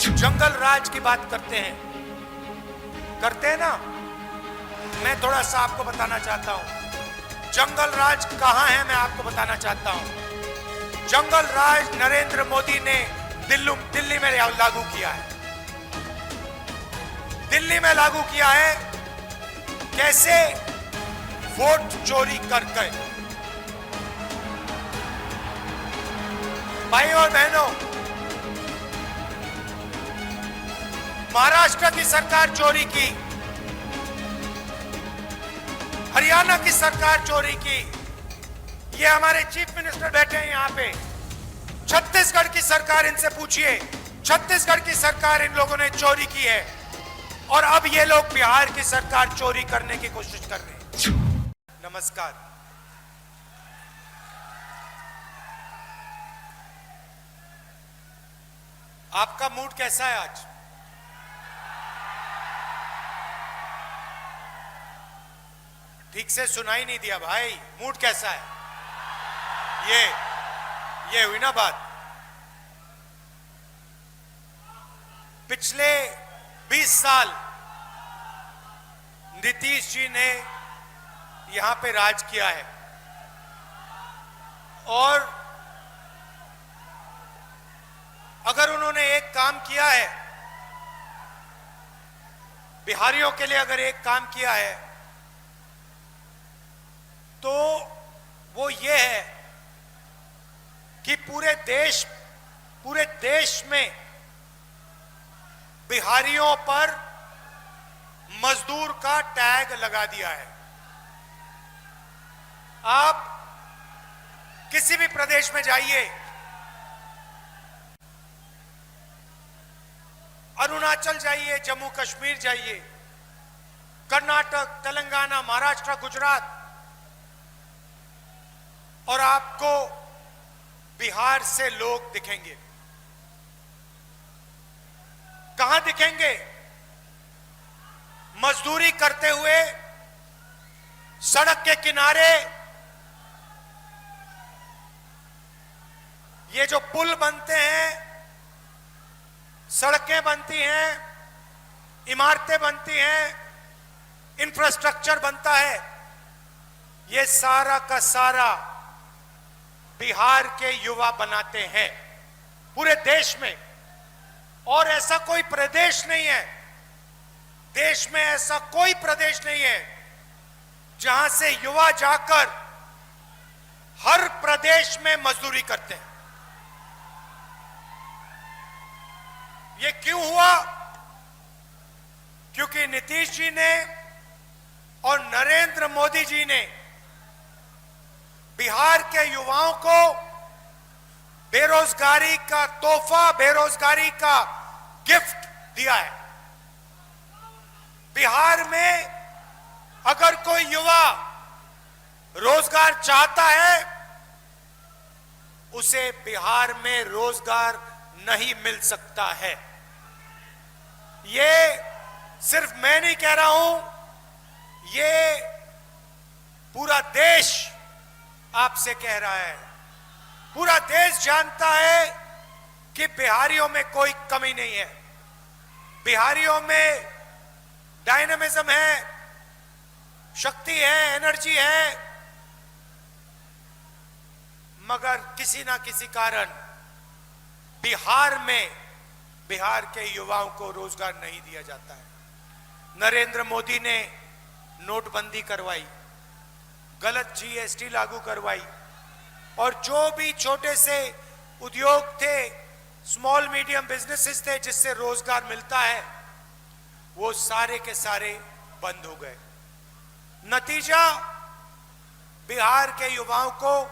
जंगल राज की बात करते हैं ना। मैं थोड़ा सा आपको बताना चाहता हूं जंगल राज कहां है। मैं आपको बताना चाहता हूं जंगल राज नरेंद्र मोदी ने दिल्ली में लागू किया है। दिल्ली में लागू किया है। कैसे? वोट चोरी करके। भाई और बहनों, महाराष्ट्र की सरकार चोरी की, हरियाणा की सरकार चोरी की। ये हमारे चीफ मिनिस्टर बैठे हैं यहां पे। छत्तीसगढ़ की सरकार, इनसे पूछिए, छत्तीसगढ़ की सरकार इन लोगों ने चोरी की है। और अब ये लोग बिहार की सरकार चोरी करने की कोशिश कर रहे हैं। नमस्कार। आपका मूड कैसा है आज? ठीक से सुनाई नहीं दिया भाई। मूड कैसा है? ये हुई ना बात। पिछले 20 साल नीतीश जी ने यहां पे राज किया है और अगर उन्होंने एक काम किया है, बिहारियों के लिए अगर एक काम किया है, तो वो ये है कि पूरे देश में बिहारियों पर मजदूर का टैग लगा दिया है। आप किसी भी प्रदेश में जाइए, अरुणाचल जाइए, जम्मू कश्मीर जाइए, कर्नाटक, तेलंगाना, महाराष्ट्र, गुजरात, और आपको बिहार से लोग दिखेंगे। कहां दिखेंगे? मजदूरी करते हुए सड़क के किनारे। ये जो पुल बनते हैं, सड़कें बनती हैं, इमारतें बनती हैं, इंफ्रास्ट्रक्चर बनता है, ये सारा का सारा बिहार के युवा बनाते हैं पूरे देश में। और ऐसा कोई प्रदेश नहीं है, देश में ऐसा कोई प्रदेश नहीं है जहां से युवा जाकर हर प्रदेश में मजदूरी करते हैं। ये क्यों हुआ? क्योंकि नीतीश जी ने और नरेंद्र मोदी जी ने बिहार के युवाओं को बेरोजगारी का तोहफा, बेरोजगारी का गिफ्ट दिया है। बिहार में अगर कोई युवा रोजगार चाहता है, उसे बिहार में रोजगार नहीं मिल सकता है। ये सिर्फ मैं नहीं कह रहा हूं, ये पूरा देश आपसे कह रहा है। पूरा देश जानता है कि बिहारियों में कोई कमी नहीं है। बिहारियों में डायनामिज्म है, शक्ति है, एनर्जी है, मगर किसी ना किसी कारण बिहार के युवाओं को रोजगार नहीं दिया जाता है। नरेंद्र मोदी ने नोटबंदी करवाई, गलत जीएसटी लागू करवाई, और जो भी छोटे से उद्योग थे, स्मॉल मीडियम बिजनेसेस थे जिससे रोजगार मिलता है, वो सारे के सारे बंद हो गए। नतीजा, बिहार के युवाओं को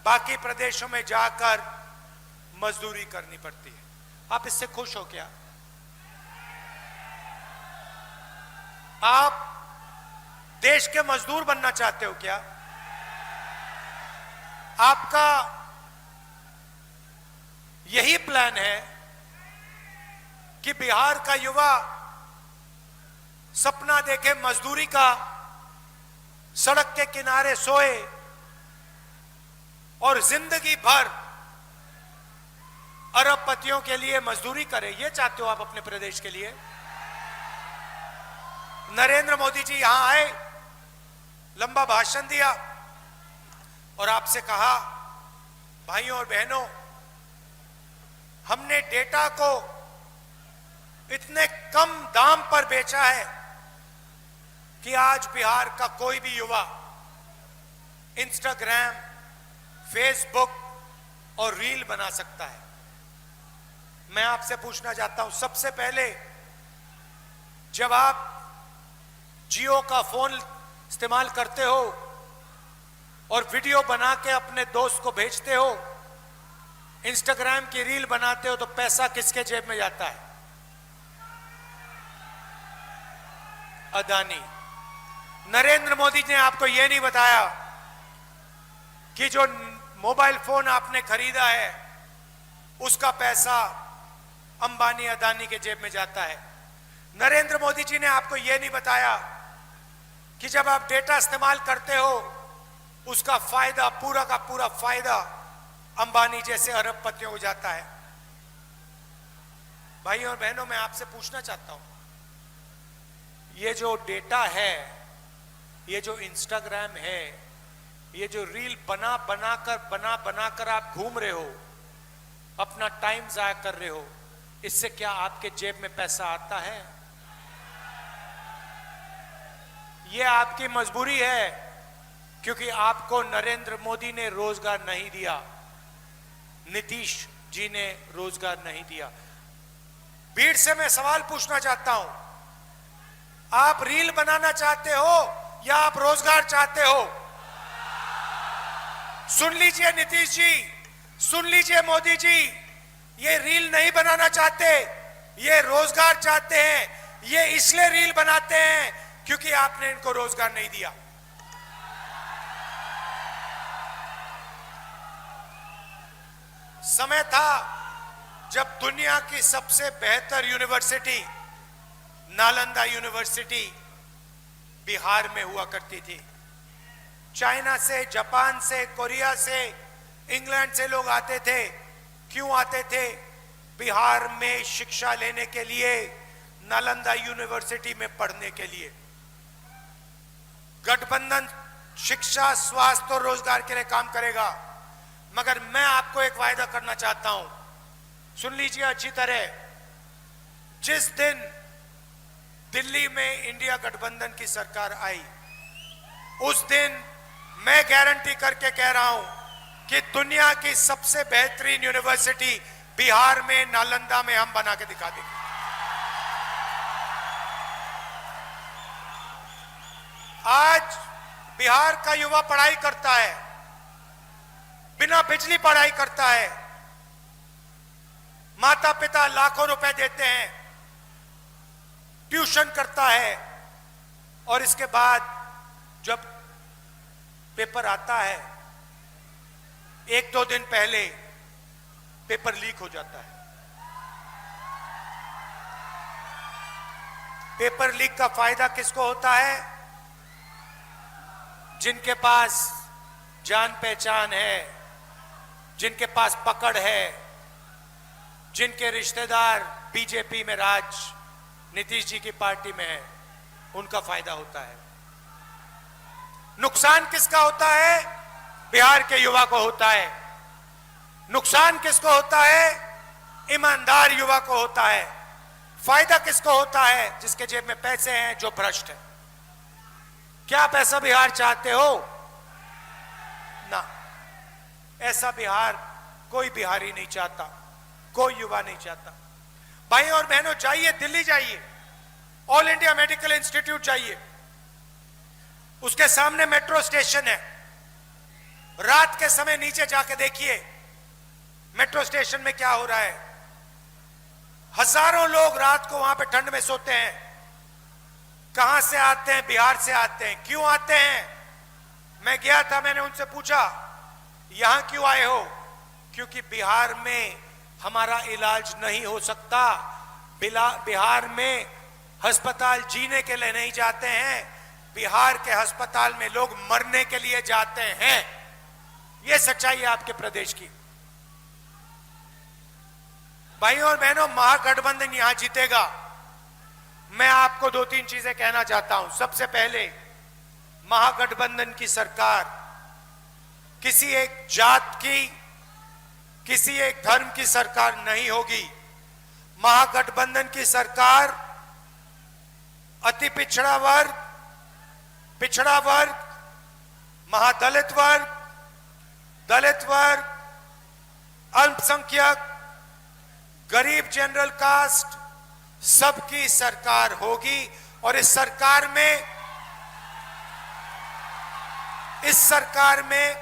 बाकी प्रदेशों में जाकर मजदूरी करनी पड़ती है। आप इससे खुश हो क्या? आप देश के मजदूर बनना चाहते हो क्या? आपका यही प्लान है कि बिहार का युवा सपना देखे मजदूरी का, सड़क के किनारे सोए और जिंदगी भर अरबपतियों के लिए मजदूरी करे, ये चाहते हो आप अपने प्रदेश के लिए? नरेंद्र मोदी जी यहां आए, लंबा भाषण दिया और आपसे कहा, भाइयों और बहनों, हमने डेटा को इतने कम दाम पर बेचा है कि आज बिहार का कोई भी युवा इंस्टाग्राम, फेसबुक और रील बना सकता है। मैं आपसे पूछना चाहता हूं, सबसे पहले जब आप जियो का फोन इस्तेमाल करते हो और वीडियो बना के अपने दोस्त को भेजते हो, इंस्टाग्राम की रील बनाते हो, तो पैसा किसके जेब में जाता है? अदानी। नरेंद्र मोदी ने आपको यह नहीं बताया कि जो मोबाइल फोन आपने खरीदा है उसका पैसा अंबानी अदानी के जेब में जाता है। नरेंद्र मोदी जी ने आपको यह नहीं बताया कि जब आप डेटा इस्तेमाल करते हो उसका फायदा, पूरा का पूरा फायदा अंबानी जैसे अरबपतियों को जाता है। भाइयों और बहनों, मैं आपसे पूछना चाहता हूं, ये जो डेटा है, ये जो इंस्टाग्राम है, ये जो रील बना बनाकर आप घूम रहे हो, अपना टाइम जाया कर रहे हो, इससे क्या आपके जेब में पैसा आता है? ये आपकी मजबूरी है, क्योंकि आपको नरेंद्र मोदी ने रोजगार नहीं दिया, नीतीश जी ने रोजगार नहीं दिया। भीड़ से मैं सवाल पूछना चाहता हूं, आप रील बनाना चाहते हो या आप रोजगार चाहते हो? सुन लीजिए नीतीश जी, सुन लीजिए मोदी जी, ये रील नहीं बनाना चाहते, ये रोजगार चाहते हैं। ये इसलिए रील बनाते हैं क्योंकि आपने इनको रोजगार नहीं दिया। समय था जब दुनिया की सबसे बेहतर यूनिवर्सिटी नालंदा यूनिवर्सिटी बिहार में हुआ करती थी। चाइना से, जापान से, कोरिया से, इंग्लैंड से लोग आते थे। क्यों आते थे? बिहार में शिक्षा लेने के लिए, नालंदा यूनिवर्सिटी में पढ़ने के लिए। गठबंधन शिक्षा, स्वास्थ्य और रोजगार के लिए काम करेगा, मगर मैं आपको एक वायदा करना चाहता हूं, सुन लीजिए अच्छी तरह। जिस दिन दिल्ली में इंडिया गठबंधन की सरकार आई, उस दिन मैं गारंटी करके कह रहा हूं कि दुनिया की सबसे बेहतरीन यूनिवर्सिटी बिहार में, नालंदा में हम बना के दिखा देंगे। आज बिहार का युवा पढ़ाई करता है, बिना बिजली पढ़ाई करता है। माता पिता लाखों रुपए देते हैं, ट्यूशन करता है, और इसके बाद जब पेपर आता है, एक दो दिन पहले पेपर लीक हो जाता है। पेपर लीक का फायदा किसको होता है? जिनके पास जान पहचान है, जिनके पास पकड़ है, जिनके रिश्तेदार बीजेपी में, नीतीश जी की पार्टी में है, उनका फायदा होता है। नुकसान किसका होता है? बिहार के युवा को होता है। नुकसान किसको होता है? ईमानदार युवा को होता है। फायदा किसको होता है? जिसके जेब में पैसे हैं, जो भ्रष्ट है। क्या पैसा बिहार चाहते हो? ना, ऐसा बिहार कोई बिहारी नहीं चाहता, कोई युवा नहीं चाहता। भाई और बहनों, जाइए, दिल्ली जाइए, ऑल इंडिया मेडिकल इंस्टीट्यूट जाइए, उसके सामने मेट्रो स्टेशन है। रात के समय नीचे जाके देखिए मेट्रो स्टेशन में क्या हो रहा है। हजारों लोग रात को वहां पे ठंड में सोते हैं। कहां से आते हैं? बिहार से आते हैं। क्यों आते हैं? मैं गया था, मैंने उनसे पूछा, यहां क्यों आए हो? क्योंकि बिहार में हमारा इलाज नहीं हो सकता। बिहार में अस्पताल जीने के लिए नहीं जाते हैं, बिहार के अस्पताल में लोग मरने के लिए जाते हैं। यह सच्चाई है आपके प्रदेश की। भाइयों और बहनों, महागठबंधन यहां जीतेगा। मैं आपको दो तीन चीजें कहना चाहता हूं। सबसे पहले, महागठबंधन की सरकार किसी एक जात की, किसी एक धर्म की सरकार नहीं होगी। महागठबंधन की सरकार अति पिछड़ा वर्ग, पिछड़ा वर्ग, महादलित वर्ग, दलित वर्ग, अल्पसंख्यक, गरीब जनरल कास्ट, सबकी सरकार होगी। और इस सरकार में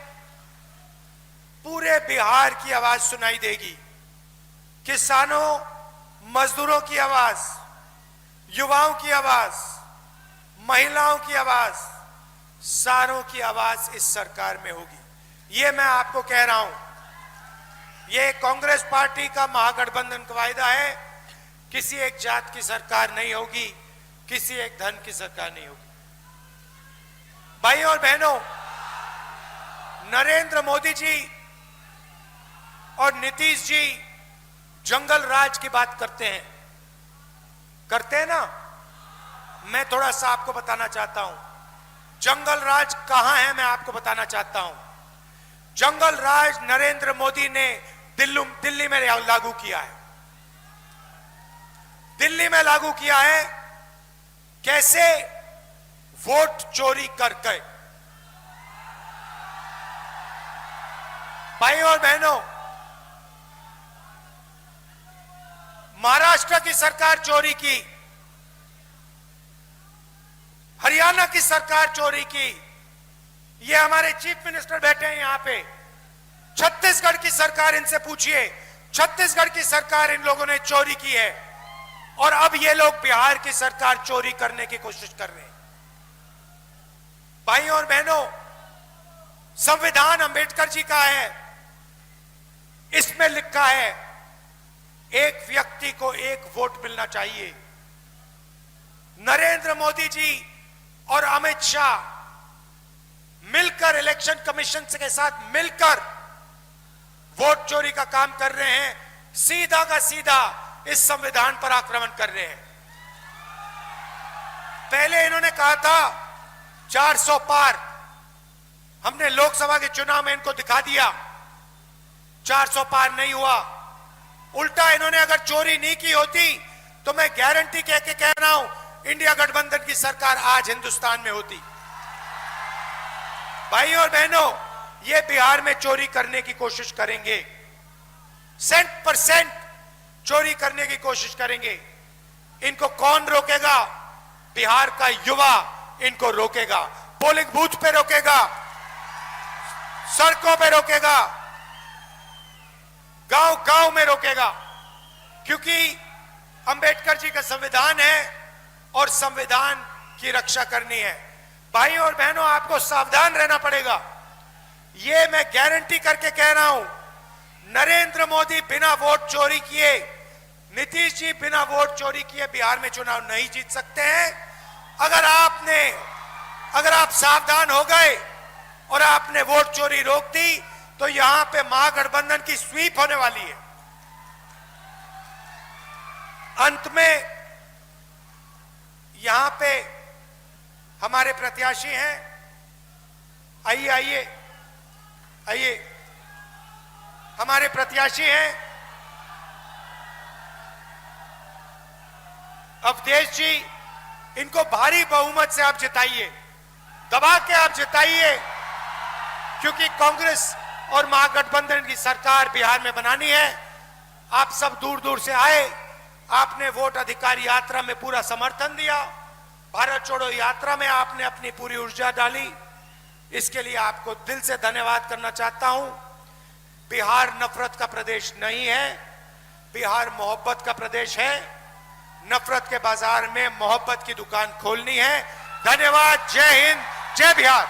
पूरे बिहार की आवाज सुनाई देगी। किसानों, मजदूरों की आवाज, युवाओं की आवाज, महिलाओं की आवाज, सारों की आवाज इस सरकार में होगी। ये मैं आपको कह रहा हूं। ये कांग्रेस पार्टी का महागठबंधन का वायदा है। किसी एक जात की सरकार नहीं होगी, किसी एक धर्म की सरकार नहीं होगी। भाइयों और बहनों, नरेंद्र मोदी जी और नीतीश जी जंगल राज की बात करते हैं ना। मैं थोड़ा सा आपको बताना चाहता हूं जंगल राज कहां है। मैं आपको बताना चाहता हूं जंगल राज नरेंद्र मोदी ने दिल्ली में लागू किया है। दिल्ली में लागू किया है। कैसे? वोट चोरी करके। भाइयों और बहनों, महाराष्ट्र की सरकार चोरी की, हरियाणा की सरकार चोरी की। ये हमारे चीफ मिनिस्टर बैठे हैं यहां पे। छत्तीसगढ़ की सरकार, इनसे पूछिए, छत्तीसगढ़ की सरकार इन लोगों ने चोरी की है। और अब ये लोग बिहार की सरकार चोरी करने की कोशिश कर रहे हैं। भाइयों और बहनों, संविधान अंबेडकर जी का है। इसमें लिखा है एक व्यक्ति को एक वोट मिलना चाहिए। नरेंद्र मोदी जी और अमित शाह मिलकर, इलेक्शन कमीशन के साथ मिलकर वोट चोरी का काम कर रहे हैं। सीधा का सीधा इस संविधान पर आक्रमण कर रहे हैं। पहले इन्होंने कहा था 400 पार। हमने लोकसभा के चुनाव में इनको दिखा दिया 400 पार नहीं हुआ। उल्टा इन्होंने अगर चोरी नहीं की होती तो मैं गारंटी कह के कह रहा हूं, इंडिया गठबंधन की सरकार आज हिंदुस्तान में होती। भाइयों और बहनों, ये बिहार में चोरी करने की कोशिश करेंगे। 100% चोरी करने की कोशिश करेंगे। इनको कौन रोकेगा? बिहार का युवा इनको रोकेगा। पोलिंग बूथ पे रोकेगा, सड़कों पे रोकेगा, गांव गांव में रोकेगा। क्योंकि अंबेडकर जी का संविधान है और संविधान की रक्षा करनी है। भाइयों और बहनों, आपको सावधान रहना पड़ेगा। ये मैं गारंटी करके कह रहा हूं, नरेंद्र मोदी बिना वोट चोरी किए, नीतीश जी बिना वोट चोरी किए बिहार में चुनाव नहीं जीत सकते हैं। अगर आप सावधान हो गए और आपने वोट चोरी रोक दी तो यहां पे महागठबंधन की स्वीप होने वाली है। अंत में यहां पे हमारे प्रत्याशी हैं। आइए आइए आइए, हमारे प्रत्याशी हैं अवधेश जी। इनको भारी बहुमत से आप जिताइए, दबा के आप जिताइए, क्योंकि कांग्रेस और महागठबंधन की सरकार बिहार में बनानी है। आप सब दूर दूर से आए, आपने वोट अधिकार यात्रा में पूरा समर्थन दिया, भारत छोड़ो यात्रा में आपने अपनी पूरी ऊर्जा डाली। इसके लिए आपको दिल से धन्यवाद करना चाहता हूं। बिहार नफरत का प्रदेश नहीं है, बिहार मोहब्बत का प्रदेश है। नफरत के बाजार में मोहब्बत की दुकान खोलनी है। धन्यवाद। जय हिंद, जय बिहार।